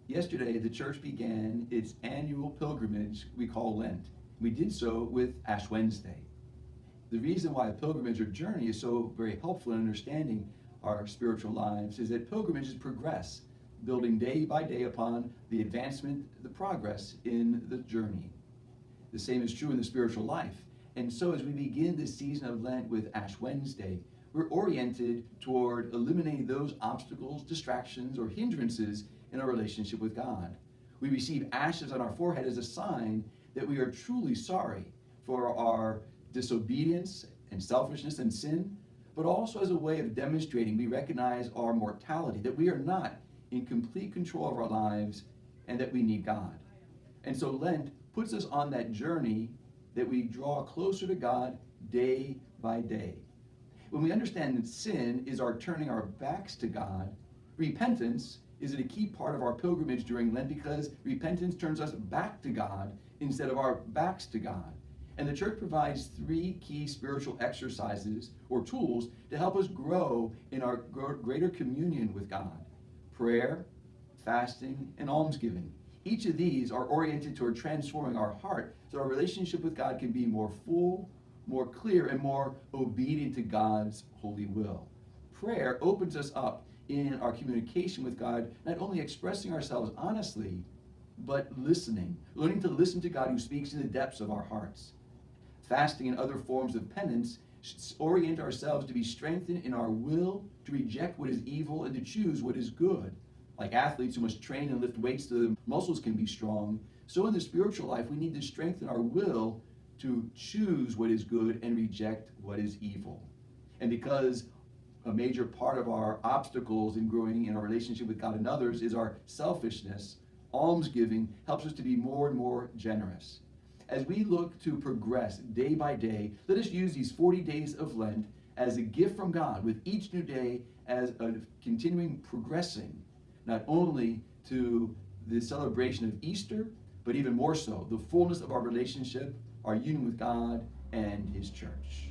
Yesterday, the church began its annual pilgrimage we call Lent. We did so with Ash Wednesday. The reason why a pilgrimage or journey is so very helpful in understanding our spiritual lives is that pilgrimages progress, building day by day upon the advancement, the progress in the journey. The same is true in the spiritual life. And so as we begin this season of Lent with Ash Wednesday, we're oriented toward eliminating those obstacles, distractions, or hindrances in our relationship with God. We receive ashes on our forehead as a sign that we are truly sorry for our disobedience and selfishness and sin, but also as a way of demonstrating we recognize our mortality, that we are not in complete control of our lives and that we need God. And so Lent puts us on that journey that we draw closer to God day by day. When we understand that sin is our turning our backs to God, repentance is a key part of our pilgrimage during Lent because repentance turns us back to God instead of our backs to God. And the church provides 3 key spiritual exercises or tools to help us grow in our greater communion with God: prayer, fasting, and almsgiving. Each of these are oriented toward transforming our heart so our relationship with God can be more full, more clear, and more obedient to God's holy will. Prayer opens us up in our communication with God, not only expressing ourselves honestly, but listening, learning to listen to God who speaks in the depths of our hearts. Fasting and other forms of penance orient ourselves to be strengthened in our will to reject what is evil and to choose what is good. Like athletes who must train and lift weights so the muscles can be strong, so in the spiritual life we need to strengthen our will to choose what is good and reject what is evil. And because a major part of our obstacles in growing in our relationship with God and others is our selfishness, almsgiving helps us to be more and more generous. As we look to progress day by day, let us use these 40 days of Lent as a gift from God, with each new day as a continuing progressing, not only to the celebration of Easter, but even more so, the fullness of our relationship, our union with God and His church.